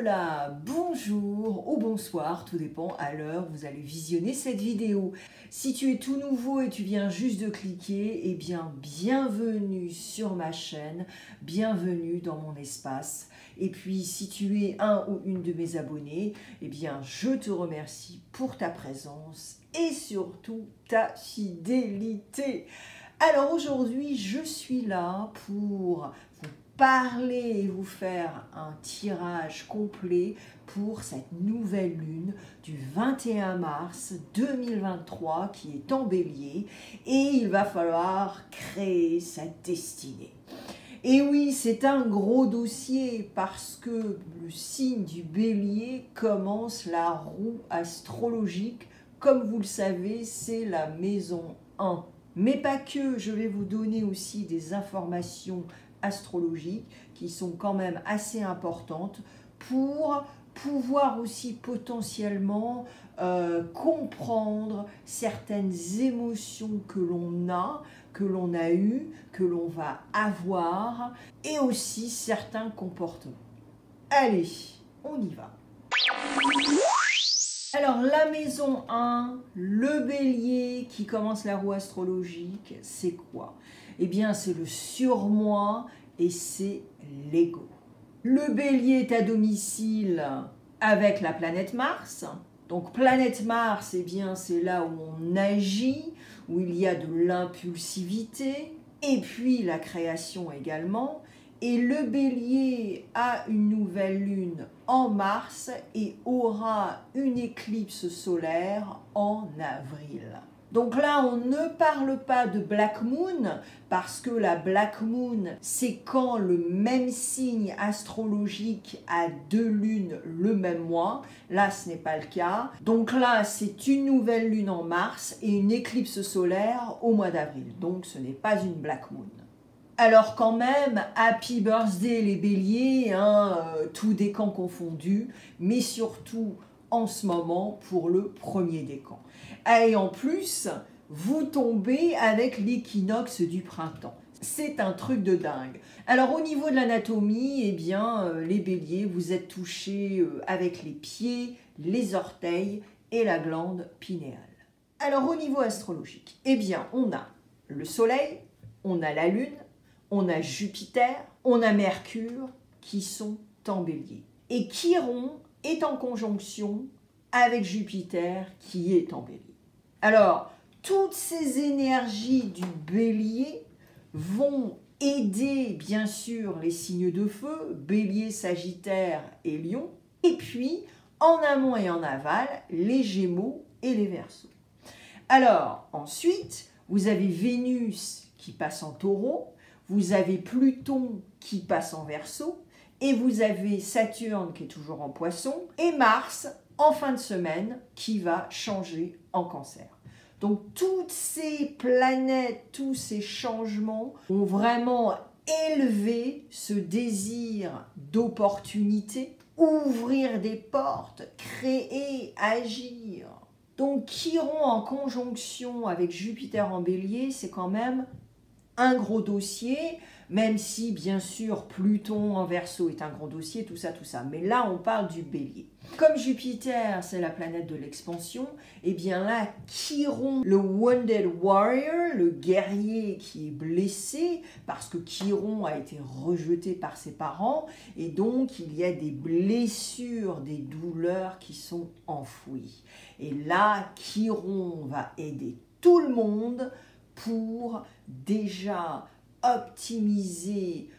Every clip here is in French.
Hola, bonjour ou bonsoir, tout dépend à l'heure où vous allez visionner cette vidéo. Si tu es tout nouveau et tu viens juste de cliquer, eh bien bienvenue sur ma chaîne, bienvenue dans mon espace. Et puis si tu es un ou une de mes abonnés, eh bien je te remercie pour ta présence et surtout ta fidélité. Alors aujourd'hui, je suis là pour vous parler et vous faire un tirage complet pour cette nouvelle lune du 21 mars 2023 qui est en Bélier et il va falloir créer sa destinée. Et oui, c'est un gros dossier parce que le signe du Bélier commence la roue astrologique. Comme vous le savez, c'est la maison 1. Mais pas que, je vais vous donner aussi des informations astrologiques qui sont quand même assez importantes pour pouvoir aussi potentiellement comprendre certaines émotions que l'on a eues, que l'on va avoir, et aussi certains comportements. Allez, on y va. Alors, la maison 1, le bélier qui commence la roue astrologique, c'est quoi? Eh bien, c'est le surmoi et c'est l'ego. Le bélier est à domicile avec la planète Mars. Donc, planète Mars, eh bien, c'est là où on agit, où il y a de l'impulsivité, et puis la création également. Et le bélier a une nouvelle lune en mars et aura une éclipse solaire en avril. Donc là, on ne parle pas de Black Moon, parce que la Black Moon, c'est quand le même signe astrologique a deux lunes le même mois. Là, ce n'est pas le cas. Donc là, c'est une nouvelle lune en mars et une éclipse solaire au mois d'avril. Donc ce n'est pas une Black Moon. Alors quand même, happy birthday les béliers, tout décan confondu, mais surtout en ce moment pour le premier décan. Et en plus, vous tombez avec l'équinoxe du printemps. C'est un truc de dingue. Alors au niveau de l'anatomie, eh bien, les béliers, vous êtes touchés avec les pieds, les orteils et la glande pinéale. Alors au niveau astrologique, eh bien, on a le soleil, on a la lune, on a Jupiter, on a Mercure qui sont en bélier. Et Chiron est en conjonction avec Jupiter qui est en bélier. Alors, toutes ces énergies du bélier vont aider bien sûr les signes de feu, bélier, sagittaire et lion, et puis en amont et en aval, les gémeaux et les verseaux. Alors, ensuite, vous avez Vénus qui passe en taureau, vous avez Pluton qui passe en Verseau, et vous avez Saturne qui est toujours en Poisson, et Mars en fin de semaine qui va changer en Cancer. Donc toutes ces planètes, tous ces changements ont vraiment élevé ce désir d'opportunité, ouvrir des portes, créer, agir. Donc Chiron en conjonction avec Jupiter en Bélier, c'est quand même un gros dossier, même si bien sûr Pluton en Verseau est un gros dossier, tout ça. Mais là, on parle du bélier. Comme Jupiter, c'est la planète de l'expansion, et bien là, Chiron, le Wounded Warrior, le guerrier qui est blessé, parce que Chiron a été rejeté par ses parents, et donc il y a des blessures, des douleurs qui sont enfouies. Et là, Chiron va aider tout le monde pour déjà optimiser,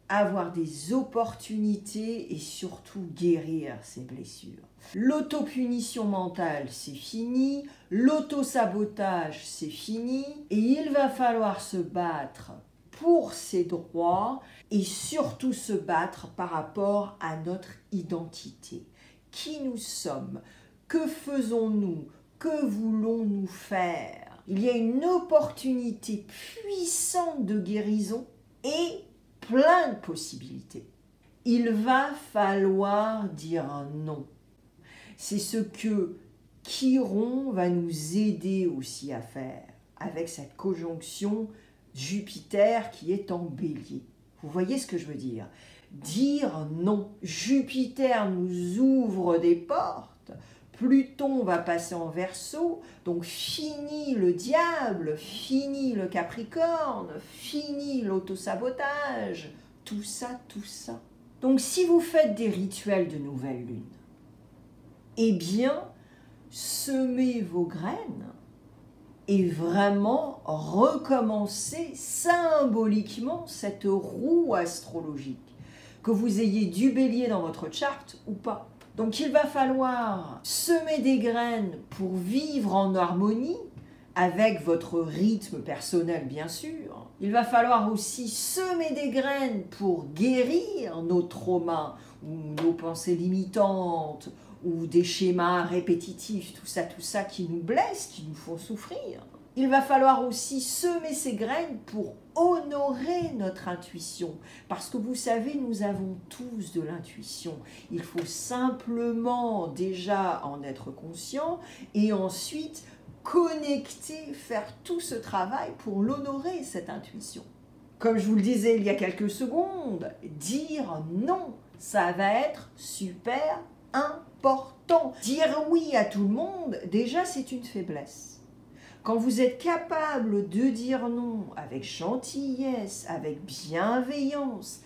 avoir des opportunités et surtout guérir ses blessures. L'autopunition mentale, c'est fini. L'autosabotage, c'est fini. Et il va falloir se battre pour ses droits et surtout se battre par rapport à notre identité. Qui nous sommes? Que faisons-nous? Que voulons-nous faire? Il y a une opportunité puissante de guérison et plein de possibilités. Il va falloir dire non. C'est ce que Chiron va nous aider aussi à faire avec cette conjonction Jupiter qui est en bélier. Vous voyez ce que je veux dire? dire non. Jupiter nous ouvre des portes, Pluton va passer en Verseau, donc fini le diable, fini le Capricorne, fini l'autosabotage, tout ça, tout ça. Donc si vous faites des rituels de nouvelle lune, eh bien, semez vos graines et vraiment recommencer symboliquement cette roue astrologique, que vous ayez du Bélier dans votre charte ou pas. Donc il va falloir semer des graines pour vivre en harmonie avec votre rythme personnel bien sûr. Il va falloir aussi semer des graines pour guérir nos traumas ou nos pensées limitantes ou des schémas répétitifs, tout ça qui nous blesse, qui nous font souffrir. Il va falloir aussi semer ces graines pour honorer notre intuition. Parce que vous savez, nous avons tous de l'intuition. Il faut simplement déjà en être conscient et ensuite connecter, faire tout ce travail pour l'honorer, cette intuition. Comme je vous le disais il y a quelques secondes, dire non, ça va être super important. Dire oui à tout le monde, déjà c'est une faiblesse. Quand vous êtes capable de dire non avec gentillesse, avec bienveillance,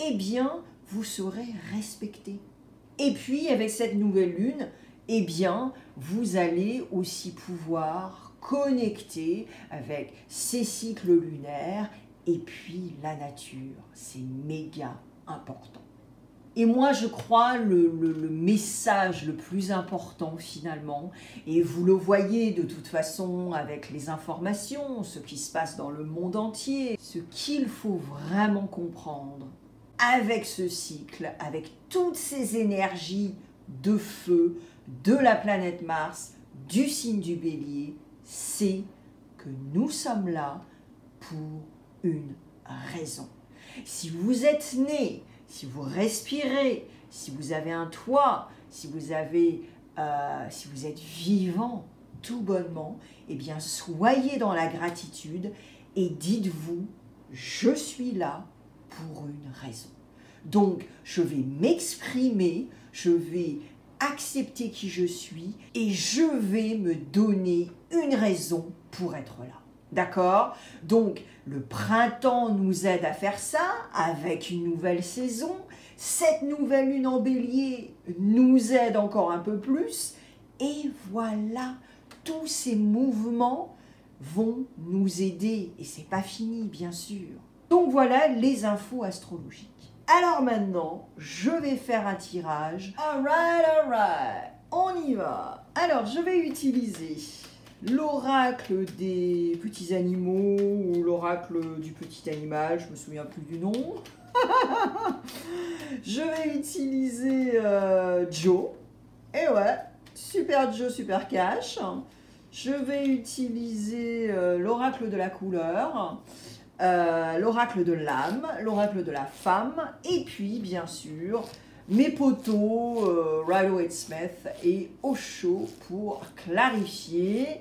eh bien, vous serez respecté. Et puis, avec cette nouvelle lune, eh bien, vous allez aussi pouvoir connecter avec ces cycles lunaires et puis la nature. C'est méga important. Et moi, je crois le message le plus important finalement, et vous le voyez de toute façon avec les informations, ce qui se passe dans le monde entier, ce qu'il faut vraiment comprendre avec ce cycle, avec toutes ces énergies de feu, de la planète Mars, du signe du Bélier, c'est que nous sommes là pour une raison. Si vous êtes né, si vous respirez, si vous avez un toit, si vous êtes vivant tout bonnement, eh bien soyez dans la gratitude et dites-vous, je suis là pour une raison. Donc je vais m'exprimer, je vais accepter qui je suis et je vais me donner une raison pour être là. D'accord? Donc, le printemps nous aide à faire ça avec une nouvelle saison. Cette nouvelle lune en Bélier nous aide encore un peu plus. Et voilà, tous ces mouvements vont nous aider. Et c'est pas fini, bien sûr. Donc voilà les infos astrologiques. Alors maintenant, je vais faire un tirage. Alright, on y va. Alors, je vais utiliser l'oracle des petits animaux ou l'oracle du petit animal, je me souviens plus du nom. Je vais utiliser Joe. Et ouais, super Joe, super cash. Je vais utiliser l'oracle de la couleur, l'oracle de l'âme, l'oracle de la femme, et puis bien sûr mes potos Rider-Waite-Smith et Osho pour clarifier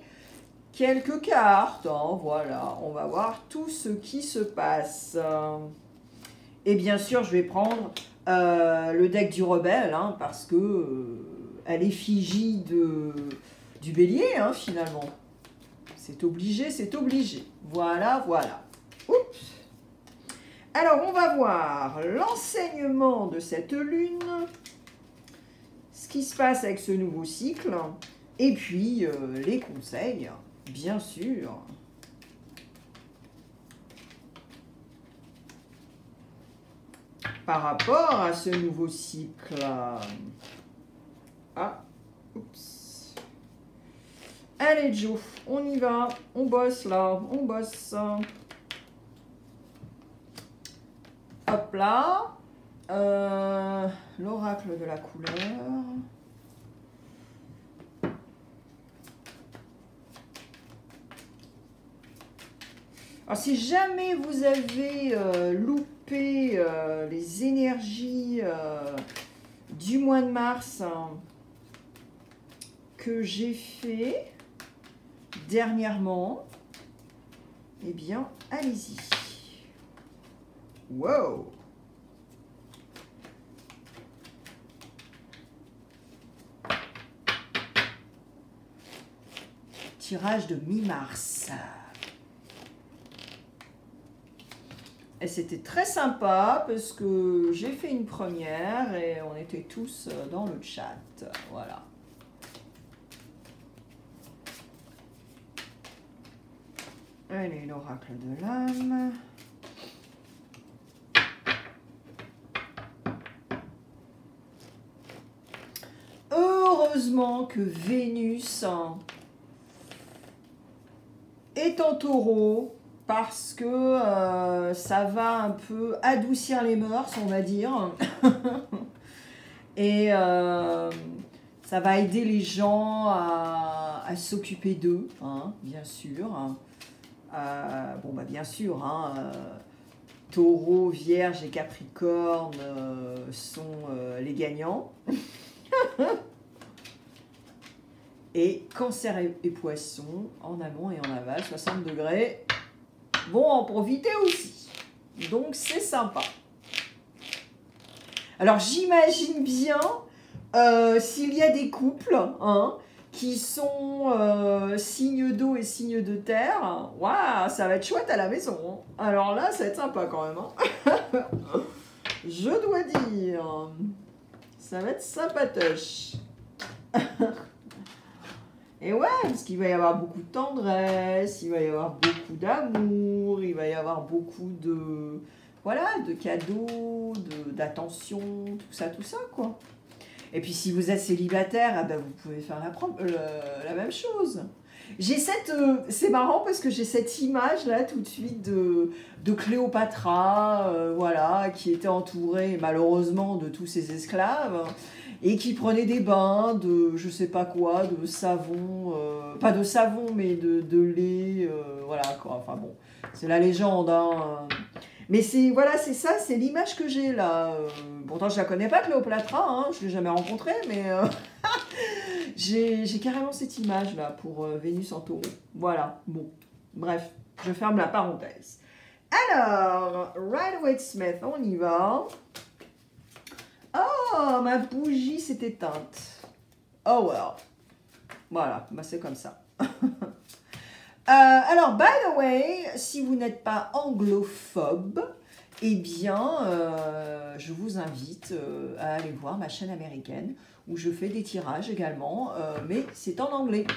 quelques cartes. Hein, voilà, on va voir tout ce qui se passe. Et bien sûr, je vais prendre le deck du rebelle, hein, parce que à l'effigie du bélier, hein, finalement. C'est obligé, c'est obligé. Voilà, voilà. Oups. Alors, on va voir l'enseignement de cette lune, ce qui se passe avec ce nouveau cycle, et puis les conseils, bien sûr. Par rapport à ce nouveau cycle. Ah, oups. Allez, Joe, on y va. On bosse là, on bosse. Hop là. L'oracle de la couleur. Alors, si jamais vous avez loupé les énergies du mois de mars que j'ai fait dernièrement, eh bien, allez-y. Wow! tirage de mi-mars. Et c'était très sympa parce que j'ai fait une première et on était tous dans le chat. Voilà. Allez, l'oracle de l'âme. Heureusement que Vénus est en taureau parce que ça va un peu adoucir les mœurs, on va dire. Et ça va aider les gens à s'occuper d'eux, hein, bien sûr. Bon, bah bien sûr, hein, Taureau, Vierge et Capricorne sont les gagnants. Et Cancer et Poisson, en amont et en aval, 60 degrés, vont en profiter aussi. Donc c'est sympa. Alors j'imagine bien, s'il y a des couples hein, qui sont signes d'eau et signes de terre, waouh, ça va être chouette à la maison. Hein. Alors là, ça va être sympa quand même. Hein. Je dois dire, ça va être sympatoche. Et ouais, parce qu'il va y avoir beaucoup de tendresse, il va y avoir beaucoup d'amour, il va y avoir beaucoup de, voilà, de cadeaux, d'attention, tout ça, quoi. Et puis si vous êtes célibataire, ah ben, vous pouvez faire la même chose. J'ai c'est marrant parce que j'ai cette image là tout de suite de Cléopâtra, voilà, qui était entourée malheureusement de tous ses esclaves et qui prenait des bains de je sais pas quoi, de savon, pas de savon mais de lait, voilà quoi. Enfin bon, c'est la légende. Hein. Mais c'est voilà, c'est ça, c'est l'image que j'ai là. Pourtant je la connais pas Cléopâtra, hein, je l'ai jamais rencontrée, mais j'ai carrément cette image là pour Vénus en taureau. Voilà, bon, bref, je ferme la parenthèse. Alors, Rider-Waite-Smith, on y va. Oh, ma bougie s'est éteinte. Oh well. Voilà, bah c'est comme ça. Alors, by the way, si vous n'êtes pas anglophobe, eh bien, je vous invite à aller voir ma chaîne américaine où je fais des tirages également, mais c'est en anglais.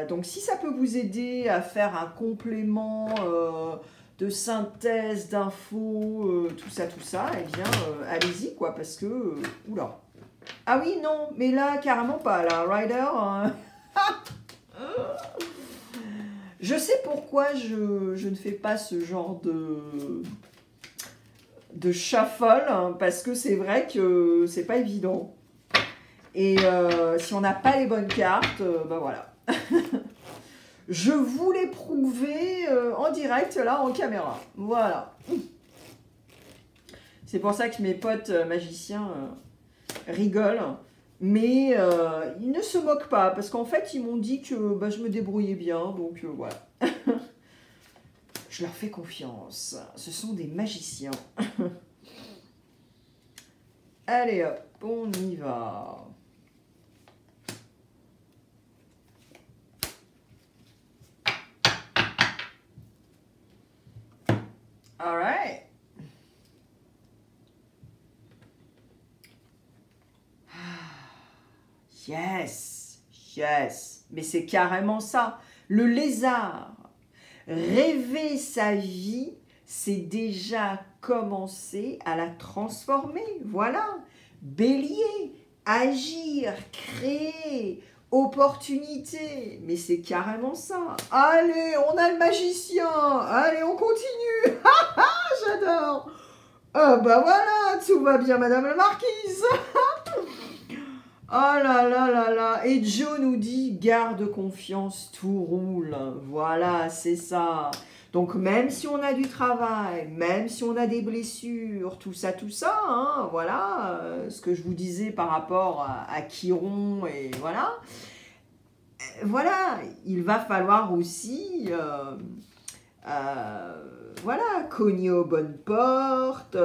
Donc, si ça peut vous aider à faire un complément de synthèse, d'infos, tout ça, eh bien, allez-y, quoi, parce que... oula. Ah oui, non, mais là, carrément pas, là, Rider... Je sais pourquoi je ne fais pas ce genre de shuffle, hein, parce que c'est vrai que c'est pas évident. Et si on n'a pas les bonnes cartes, ben voilà. Je vous l'ai prouvé en direct, là, en caméra. Voilà. C'est pour ça que mes potes magiciens rigolent. Mais ils ne se moquent pas, parce qu'en fait, ils m'ont dit que bah, je me débrouillais bien, donc voilà. Je leur fais confiance. Ce sont des magiciens. Allez hop, on y va. All right. Yes, yes. Mais c'est carrément ça. Le lézard. Rêver sa vie, c'est déjà commencer à la transformer. Voilà. Bélier, agir, créer, opportunité. Mais c'est carrément ça. Allez, on a le magicien. Allez, on continue. J'adore. Ah bah voilà, tout va bien, Madame la Marquise. Oh là là là là. Et Joe nous dit, garde confiance, tout roule. Voilà, c'est ça. Donc même si on a du travail, même si on a des blessures, tout ça, hein, voilà, ce que je vous disais par rapport à Chiron, et voilà. Voilà, il va falloir aussi... voilà, cogner aux bonnes portes,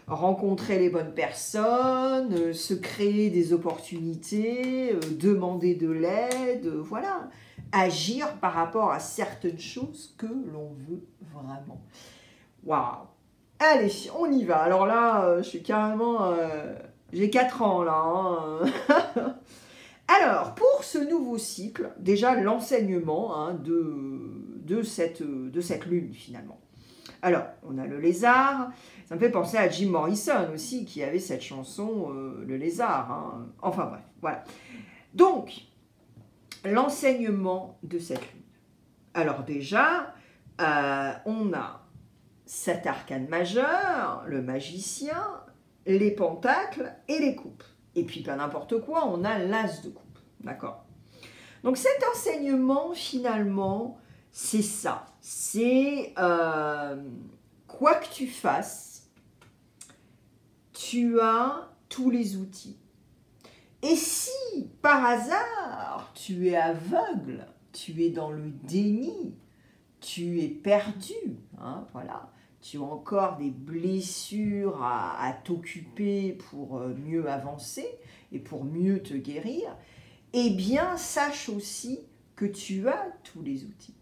rencontrer les bonnes personnes, se créer des opportunités, demander de l'aide, voilà. agir par rapport à certaines choses que l'on veut vraiment. Waouh! Allez, on y va. Alors là, je suis carrément... j'ai 4 ans là. Hein. Alors, pour ce nouveau cycle, déjà l'enseignement hein, de cette lune finalement. Alors, on a le lézard. Ça me fait penser à Jim Morrison aussi, qui avait cette chanson, le lézard. Hein. Enfin bref, voilà. Donc, l'enseignement de cette lune. Alors déjà, on a cet arcane majeur, le magicien, les pentacles et les coupes. Et puis pas n'importe quoi, on a l'as de coupe. D'accord? Donc cet enseignement, finalement, c'est ça. C'est quoi que tu fasses, tu as tous les outils. Et si, par hasard, tu es aveugle, tu es dans le déni, tu es perdu, hein, voilà, tu as encore des blessures à t'occuper pour mieux avancer et pour mieux te guérir, eh bien, sache aussi que tu as tous les outils.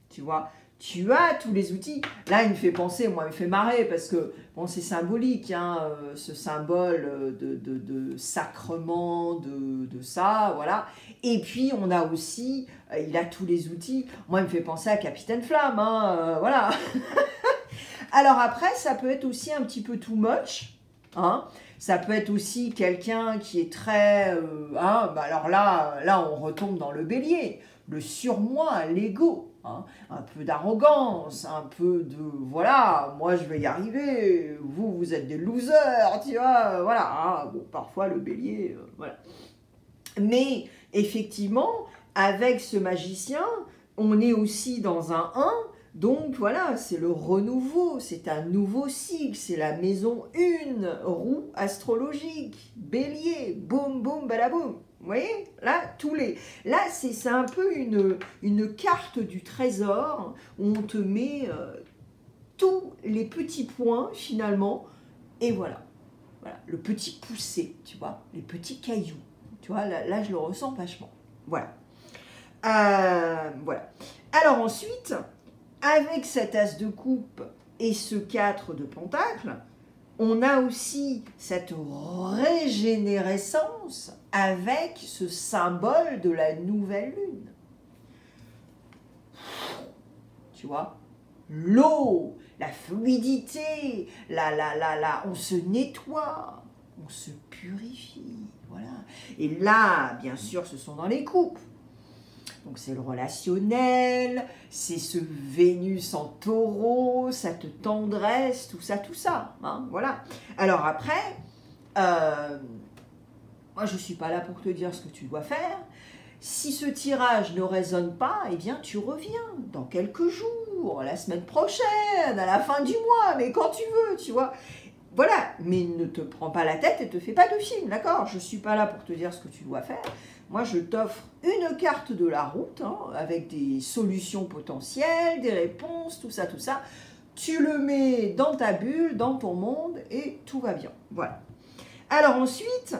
Tu vois, tu as tous les outils. Là, il me fait penser, moi, il me fait marrer parce que, bon, c'est symbolique, hein, ce symbole de sacrement, de ça, voilà. Et puis, on a aussi, il a tous les outils. Moi, il me fait penser à Capitaine Flamme, hein, voilà. Alors après, ça peut être aussi un petit peu too much, hein. Ça peut être aussi quelqu'un qui est très... hein, bah alors là, on retombe dans le bélier, le surmoi, l'ego. Hein, un peu d'arrogance, un peu de voilà, moi je vais y arriver, vous êtes des losers, tu vois, voilà, hein, bon, parfois le bélier, voilà. Mais effectivement, avec ce magicien, on est aussi dans un 1, donc voilà, c'est le renouveau, c'est un nouveau cycle, c'est la maison 1, roue astrologique, bélier, boum boum balaboum. Vous voyez, là, là c'est un peu une carte du trésor où on te met tous les petits points finalement, et voilà, le petit poussé, tu vois, les petits cailloux, tu vois, là je le ressens vachement, voilà. Voilà. Alors ensuite, avec cet as de coupe et ce 4 de pentacle, on a aussi cette régénérescence avec ce symbole de la nouvelle lune. Tu vois, l'eau, la fluidité, on se nettoie, on se purifie, voilà. Et là, bien sûr, ce sont dans les coupes. Donc c'est le relationnel, c'est ce Vénus en taureau, cette tendresse, tout ça, hein, voilà. Alors après, moi je ne suis pas là pour te dire ce que tu dois faire. Si ce tirage ne résonne pas, eh bien tu reviens dans quelques jours, la semaine prochaine, à la fin du mois, mais quand tu veux, tu vois. Voilà, mais ne te prends pas la tête et te fais pas de film, d'accord? Je ne suis pas là pour te dire ce que tu dois faire. Moi, je t'offre une carte de la route, hein, avec des solutions potentielles, des réponses, tout ça. Tu le mets dans ta bulle, dans ton monde, et tout va bien. Voilà. Alors ensuite,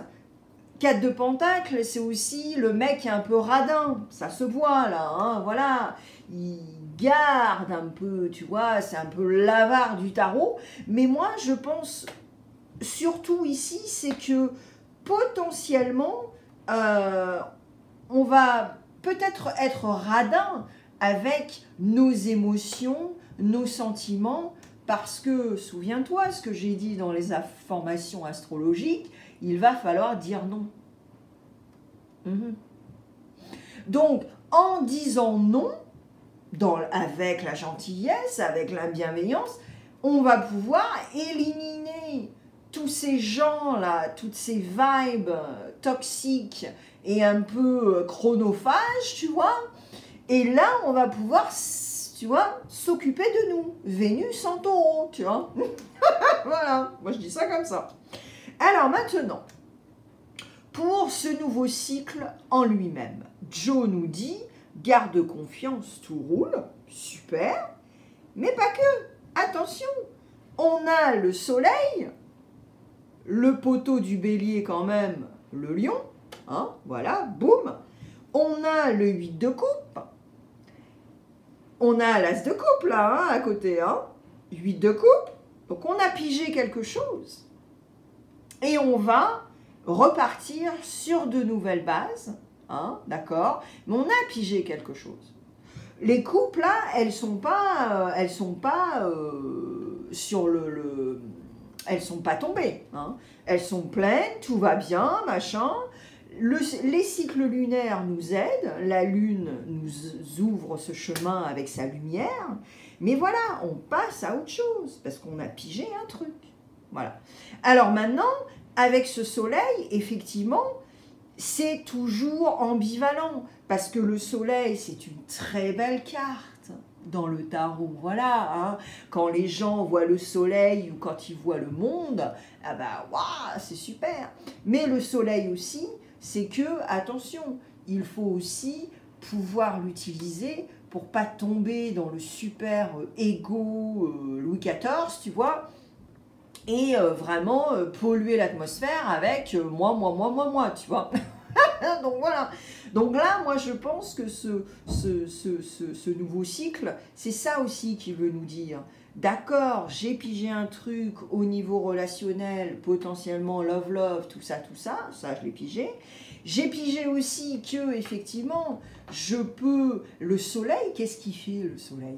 4 de pentacle, c'est aussi le mec qui est un peu radin. Ça se voit, là, hein, voilà. Il garde un peu, tu vois, c'est un peu l'avare du tarot. Mais moi, je pense, surtout ici, c'est que potentiellement... on va peut-être être radin avec nos émotions, nos sentiments, parce que, souviens-toi, ce que j'ai dit dans les informations astrologiques, il va falloir dire non. Donc, en disant non, avec la gentillesse, avec la bienveillance, on va pouvoir éliminer tous ces gens-là, toutes ces vibes toxiques et un peu chronophages, tu vois. Et là, on va pouvoir, tu vois, s'occuper de nous. Vénus en taureau, tu vois. Voilà, moi je dis ça comme ça. Alors maintenant, pour ce nouveau cycle en lui-même, Joe nous dit, garde confiance, tout roule, super, mais pas que, attention, on a le soleil, le poteau du bélier quand même, le lion, hein, voilà, boum. On a le 8 de coupe. On a l'as de coupe là, hein, à côté. Hein. 8 de coupe. Donc on a pigé quelque chose. Et on va repartir sur de nouvelles bases. Hein, d'accord? Mais on a pigé quelque chose. Les coupes là, elles sont pas sur elles sont pas tombées. Hein. Elles sont pleines, tout va bien, machin. Les cycles lunaires nous aident, la lune nous ouvre ce chemin avec sa lumière, mais voilà, on passe à autre chose, parce qu'on a pigé un truc. Voilà. Alors maintenant, avec ce soleil, effectivement, c'est toujours ambivalent, parce que le soleil, c'est une très belle carte dans le tarot, voilà. Hein. Quand les gens voient le soleil ou quand ils voient le monde, ah bah, waouh, c'est super. Mais le soleil aussi, c'est que, attention, il faut aussi pouvoir l'utiliser pour pas tomber dans le super égo Louis XIV, tu vois, et vraiment polluer l'atmosphère avec moi, tu vois. Donc voilà. Donc là, moi, je pense que ce nouveau cycle, c'est ça aussi qu'il veut nous dire. D'accord, j'ai pigé un truc au niveau relationnel, potentiellement love, tout ça, ça je l'ai pigé. J'ai pigé aussi que, effectivement, je peux... Le soleil, qu'est-ce qu'il fait, le soleil?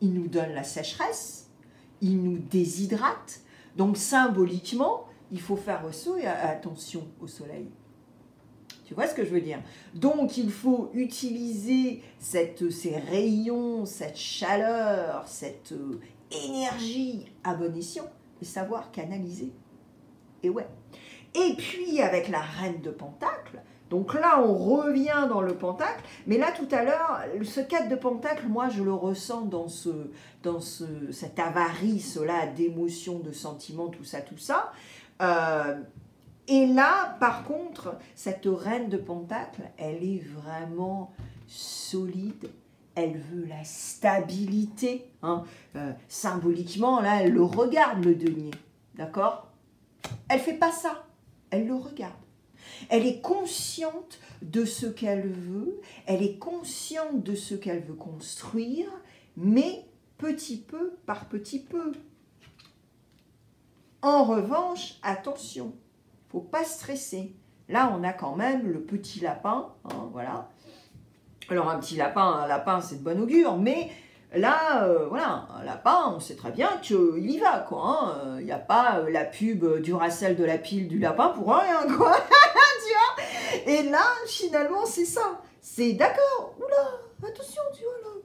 Il nous donne la sécheresse, il nous déshydrate. Donc, symboliquement, il faut faire aussi attention au soleil. Tu vois ce que je veux dire? Donc, il faut utiliser ces rayons, cette chaleur, cette énergie à bon escient et savoir canaliser. Et ouais. Et puis, avec la reine de Pentacle, donc là, on revient dans le Pentacle, mais là, tout à l'heure, ce 4 de Pentacle, moi, je le ressens dans cette avarice-là d'émotions, de sentiments, tout ça. Et là, par contre, cette reine de Pentacle, elle est vraiment solide. Elle veut la stabilité. Hein. Symboliquement, là, elle le regarde, le denier. D'accord? Elle ne fait pas ça. Elle le regarde. Elle est consciente de ce qu'elle veut. Elle est consciente de ce qu'elle veut construire, mais petit peu par petit peu. En revanche, attention. Il ne faut pas stresser. Là, on a quand même le petit lapin, hein, voilà. Alors, un lapin, c'est de bon augure, mais là, voilà, un lapin, on sait très bien qu'il y va, quoi. Il n'y a pas la pub Duracell de la pile du lapin pour rien, quoi. Tu vois? Et là, finalement, c'est ça. C'est d'accord, oula, attention, tu vois, là.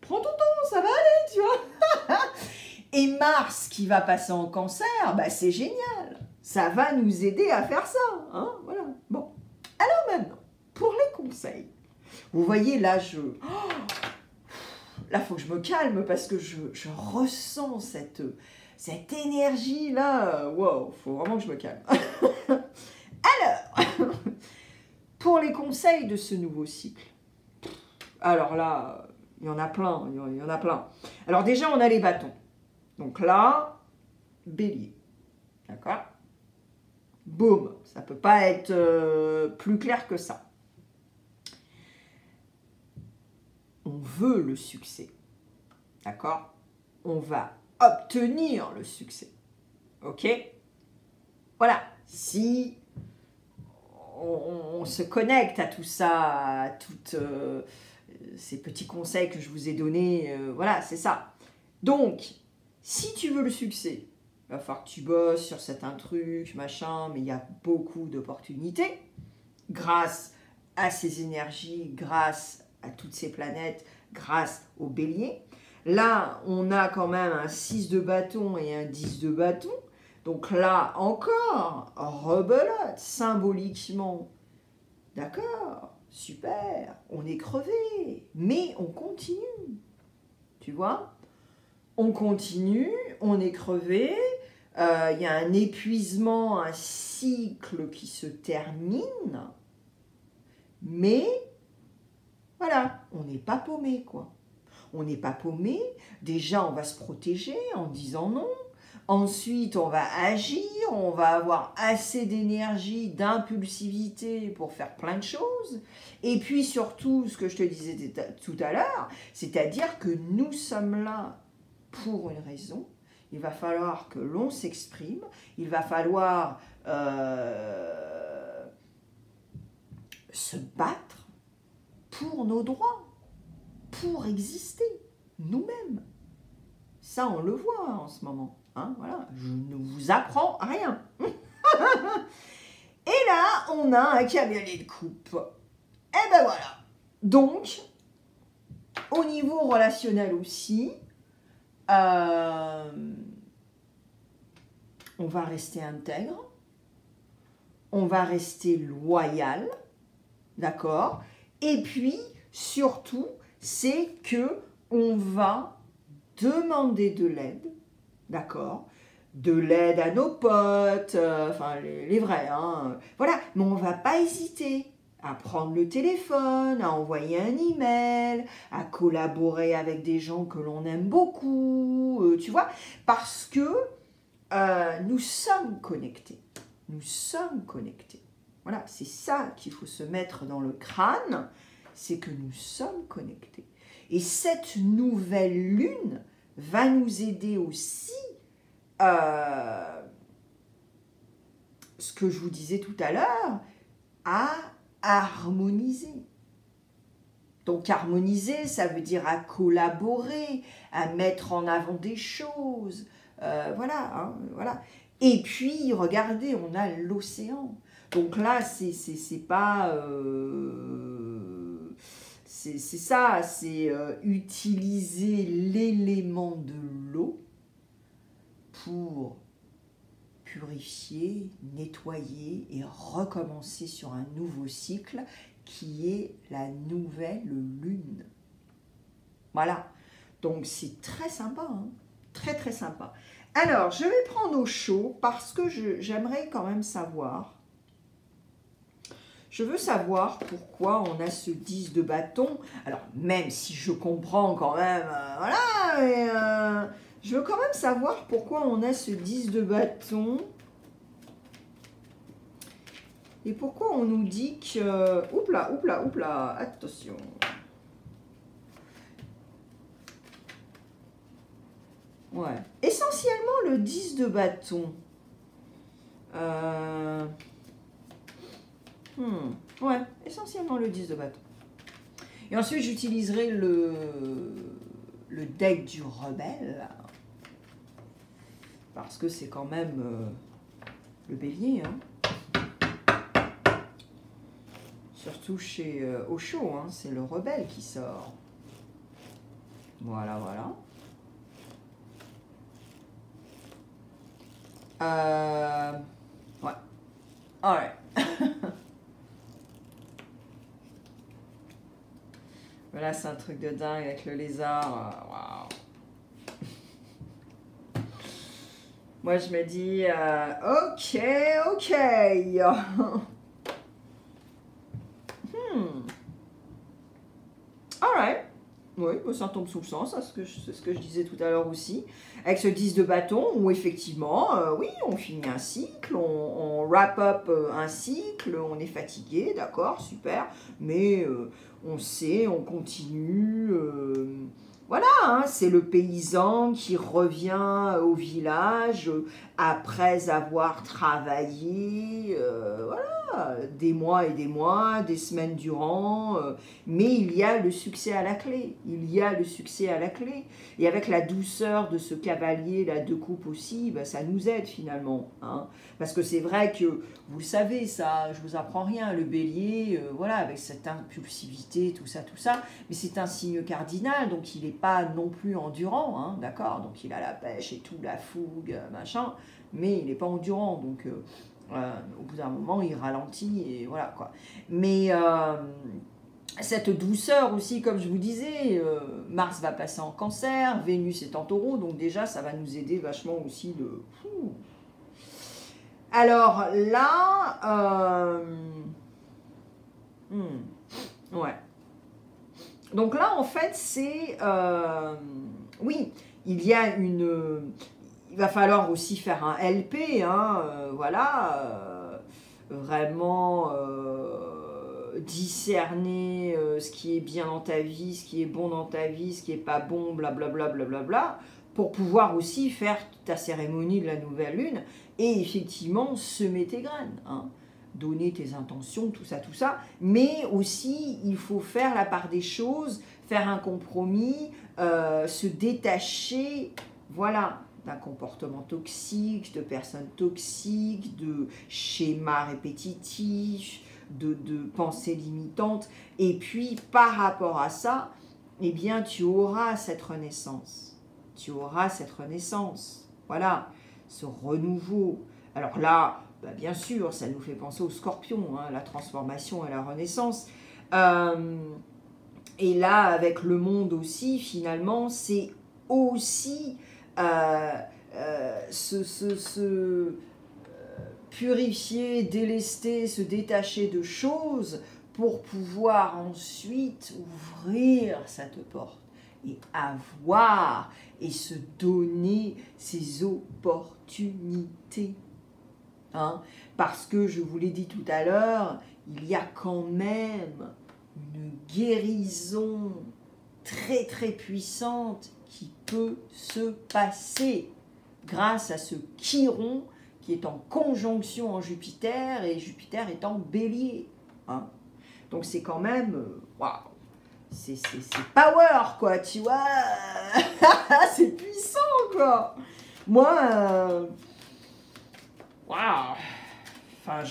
Prends ton temps, ça va aller, tu vois. Et Mars, qui va passer en Cancer, bah, c'est génial. Ça va nous aider à faire ça. Hein, voilà. Bon. Alors maintenant, pour les conseils. Vous voyez, là, là, il faut que je me calme parce que je ressens cette énergie-là. Wow, il faut vraiment que je me calme. Alors, pour les conseils de ce nouveau cycle. Alors là, il y en a plein, il y en a plein. Alors déjà, on a les bâtons. Donc là, bélier. D'accord? Boum, ça ne peut pas être plus clair que ça. On veut le succès. D'accord? On va obtenir le succès. Ok? Voilà. Si on se connecte à tout ça, à tous ces petits conseils que je vous ai donnés, voilà, c'est ça. Donc, si tu veux le succès, il va falloir que tu bosses sur certains trucs, machin, mais il y a beaucoup d'opportunités grâce à ces énergies, grâce à toutes ces planètes, grâce au bélier. Là, on a quand même un 6 de bâton et un 10 de bâton. Donc là, encore, rebelote, symboliquement. D'accord, super, on est crevé, mais on continue. Tu vois? On continue, on est crevé, il y a un épuisement, un cycle qui se termine, mais voilà, on n'est pas paumé, quoi. On n'est pas paumé, déjà on va se protéger en disant non, Ensuite, on va agir, on va avoir assez d'énergie, d'impulsivité pour faire plein de choses. Et puis surtout, ce que je te disais tout à l'heure, c'est-à-dire que nous sommes là pour une raison. Il va falloir que l'on s'exprime, il va falloir se battre pour nos droits, pour exister nous-mêmes. Ça, on le voit en ce moment. Hein, voilà, je ne vous apprends rien. Et là, on a un camionnet de coupe. Et ben voilà. Donc, au niveau relationnel aussi, on va rester intègre, on va rester loyal, d'accord? Et puis, surtout, c'est que on va demander de l'aide, d'accord? De l'aide à nos potes, enfin les vrais, hein. Voilà, mais on ne va pas hésiter à prendre le téléphone, à envoyer un email, à collaborer avec des gens que l'on aime beaucoup, tu vois, parce que nous sommes connectés. Nous sommes connectés. Voilà, c'est ça qu'il faut se mettre dans le crâne, c'est que nous sommes connectés. Et cette nouvelle lune va nous aider aussi, ce que je vous disais tout à l'heure, à harmoniser. Donc harmoniser, ça veut dire à collaborer, à mettre en avant des choses, voilà, hein, voilà. Et puis, regardez, on a l'océan. Donc là, c'est pas... c'est ça, c'est utiliser l'élément de l'eau pour purifier, nettoyer et recommencer sur un nouveau cycle qui est la nouvelle lune. Voilà, donc c'est très sympa, hein, très très sympa. Alors, je vais prendre au chaud parce que j'aimerais quand même savoir. Je veux savoir pourquoi on a ce 10 de bâton. Alors, même si je comprends quand même, voilà, mais, je veux quand même savoir pourquoi on a ce 10 de bâton. Et pourquoi on nous dit que... Oups là, attention. Ouais. Essentiellement le 10 de bâton. Ouais, essentiellement le 10 de bâton. Et ensuite, j'utiliserai le deck du rebelle. Parce que c'est quand même le bélier. Hein. Surtout chez Osho, hein, c'est le rebelle qui sort. Voilà, voilà. Ouais. Alright. Voilà, c'est un truc de dingue avec le lézard. Waouh. Moi, je me dis, ok. Alright. Oui, ça tombe sous le sens, c'est ce que je disais tout à l'heure aussi. Avec ce 10 de bâton, où effectivement, oui, on finit un cycle, on wrap up un cycle, on est fatigué, d'accord, super, mais on sait, on continue. Voilà, hein, c'est le paysan qui revient au village après avoir travaillé, voilà, des mois et des mois, des semaines durant, mais il y a le succès à la clé, et avec la douceur de ce cavalier, la deux coupes aussi, bah, ça nous aide finalement, hein, parce que c'est vrai que, vous le savez, ça, je vous apprends rien, le bélier, voilà, avec cette impulsivité, tout ça, mais c'est un signe cardinal, donc il n'est pas non plus endurant, hein, d'accord, donc il a la pêche et tout, la fougue, machin, mais il n'est pas endurant, donc au bout d'un moment il ralentit et voilà quoi. Mais cette douceur aussi, comme je vous disais, Mars va passer en Cancer, Vénus est en Taureau, donc déjà ça va nous aider vachement aussi de... Alors là, ouais. Donc là, en fait, c'est... oui, il y a une... il va falloir aussi faire un LP, hein, voilà, vraiment discerner ce qui est bien dans ta vie, ce qui est bon dans ta vie, ce qui est pas bon, blablabla, blablabla, pour pouvoir aussi faire ta cérémonie de la nouvelle lune et effectivement semer tes graines, hein, donner tes intentions, tout ça, mais aussi il faut faire la part des choses, faire un compromis, se détacher, voilà, d'un comportement toxique, de personnes toxiques, de schémas répétitifs, de pensées limitantes. Et puis, par rapport à ça, eh bien, tu auras cette renaissance. Tu auras cette renaissance. Voilà, ce renouveau. Alors là, bah bien sûr, ça nous fait penser au scorpion, hein, la transformation et la renaissance. Et là, avec le monde aussi, finalement, c'est aussi purifier, délester, se détacher de choses pour pouvoir ensuite ouvrir cette porte et avoir et se donner ces opportunités. Hein? Parce que, je vous l'ai dit tout à l'heure, il y a quand même une guérison très très puissante qui peut se passer grâce à ce Chiron qui est en conjonction en Jupiter et Jupiter est en Bélier. Hein. Donc c'est quand même, waouh, c'est power quoi, tu vois, c'est puissant quoi. Moi, waouh, enfin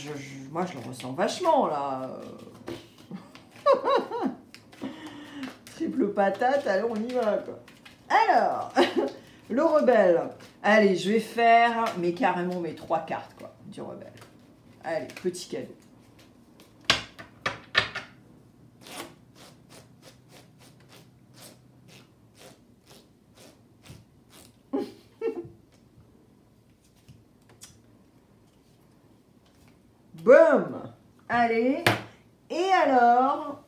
moi je le ressens vachement là. Triple patate, allez on y va quoi. Alors, le rebelle. Allez, je vais faire carrément mes 3 cartes quoi, du rebelle. Allez, petit cadeau. Boum. Allez. Et alors,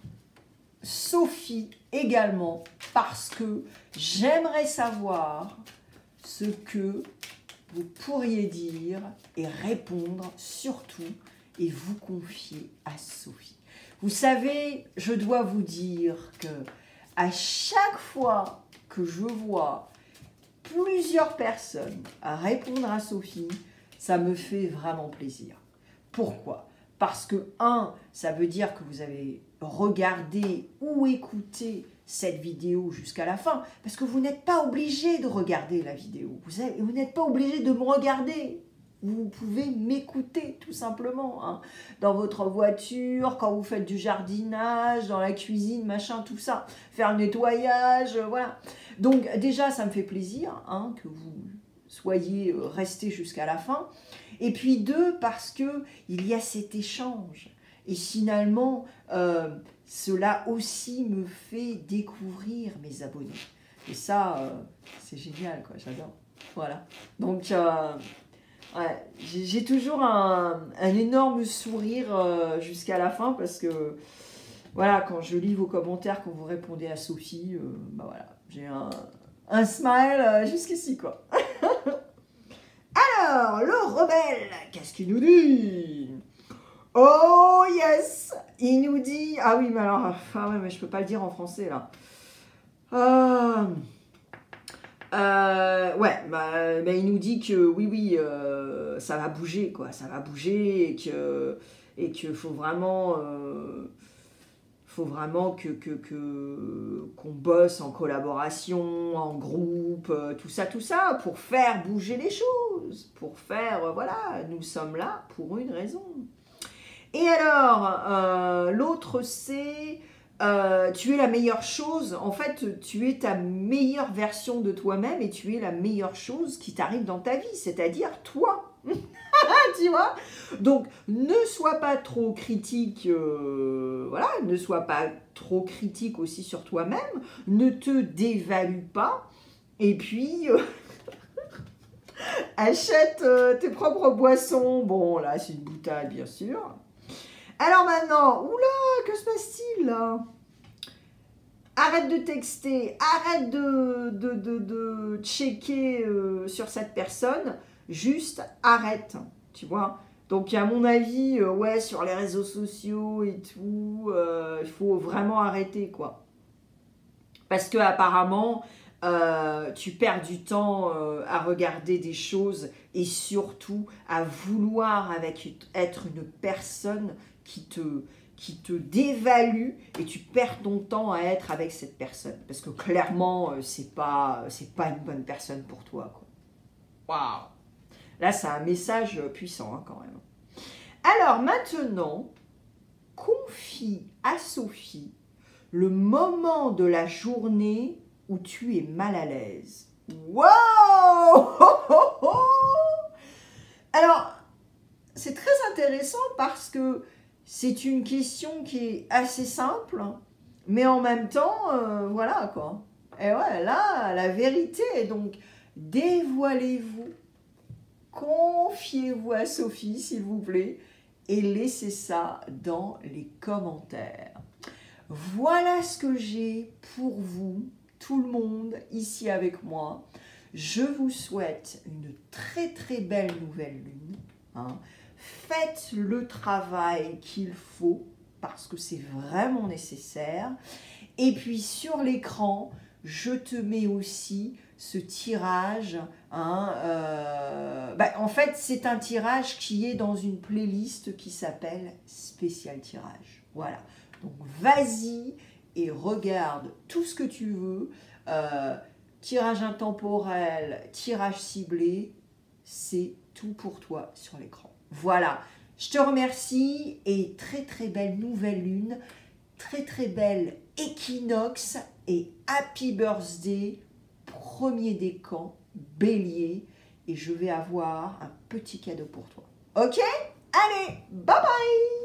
Sophie également, parce que j'aimerais savoir ce que vous pourriez dire et répondre surtout et vous confier à Sophie. Vous savez, je dois vous dire que à chaque fois que je vois plusieurs personnes à répondre à Sophie, ça me fait vraiment plaisir. Pourquoi ? Parce que, ça veut dire que vous avez regardé ou écouté cette vidéo jusqu'à la fin, parce que vous n'êtes pas obligé de regarder la vidéo, vous n'êtes pas obligé de me regarder, vous pouvez m'écouter tout simplement, hein, dans votre voiture, quand vous faites du jardinage, dans la cuisine, machin, tout ça, faire le nettoyage, voilà. Donc déjà, ça me fait plaisir, hein, que vous soyez restés jusqu'à la fin. Et puis 2, parce que il y a cet échange. Et finalement, cela aussi me fait découvrir mes abonnés. Et ça, c'est génial, quoi. J'adore. Voilà. Donc, ouais, j'ai toujours un énorme sourire jusqu'à la fin parce que, voilà, quand je lis vos commentaires, quand vous répondez à Sophie, bah voilà, j'ai un smile jusqu'ici, quoi. Alors, le rebelle, qu'est-ce qu'il nous dit? Oh yes, il nous dit... Ah oui, mais alors... Ah ouais, mais je peux pas le dire en français, là. Ouais, bah, il nous dit que oui, ça va bouger, quoi. Ça va bouger et que faut vraiment... qu'on bosse en collaboration, en groupe, tout ça, pour faire bouger les choses, pour faire, voilà, nous sommes là pour une raison. Et alors, l'autre c'est, tu es la meilleure chose, en fait, tu es ta meilleure version de toi-même et tu es la meilleure chose qui t'arrive dans ta vie, c'est-à-dire toi. Tu vois, donc ne sois pas trop critique, voilà, ne sois pas trop critique aussi sur toi-même, ne te dévalue pas, et puis achète tes propres boissons. Bon, là c'est une boutade bien sûr. Alors maintenant, oula, que se passe-t-il là? arrête de texter, arrête de checker sur cette personne, juste arrête, tu vois. Donc à mon avis, ouais, sur les réseaux sociaux et tout, il faut vraiment arrêter, quoi. Parce que apparemment, tu perds du temps à regarder des choses et surtout à vouloir être une personne qui te dévalue et tu perds ton temps à être avec cette personne. Parce que clairement, c'est pas une bonne personne pour toi, quoi. Waouh! Là, c'est un message puissant, hein, quand même. Alors maintenant, confie à Sophie le moment de la journée où tu es mal à l'aise. Wow! Alors, c'est très intéressant parce que c'est une question qui est assez simple, mais en même temps, voilà quoi. Et ouais, là, la vérité est donc, dévoilez-vous, confiez-vous à Sophie, s'il vous plaît, et laissez ça dans les commentaires. Voilà ce que j'ai pour vous, tout le monde ici avec moi. Je vous souhaite une très très belle nouvelle lune. Hein. Faites le travail qu'il faut parce que c'est vraiment nécessaire. Et puis sur l'écran, je te mets aussi ce tirage. Hein, en fait, c'est un tirage qui est dans une playlist qui s'appelle Spécial Tirage. Voilà. Donc, vas-y et regarde tout ce que tu veux. Tirage intemporel, tirage ciblé, c'est tout pour toi sur l'écran. Voilà, je te remercie et très très belle nouvelle lune, très très belle équinoxe et happy birthday, premier décan, bélier, et je vais avoir un petit cadeau pour toi. Ok? Allez, bye bye!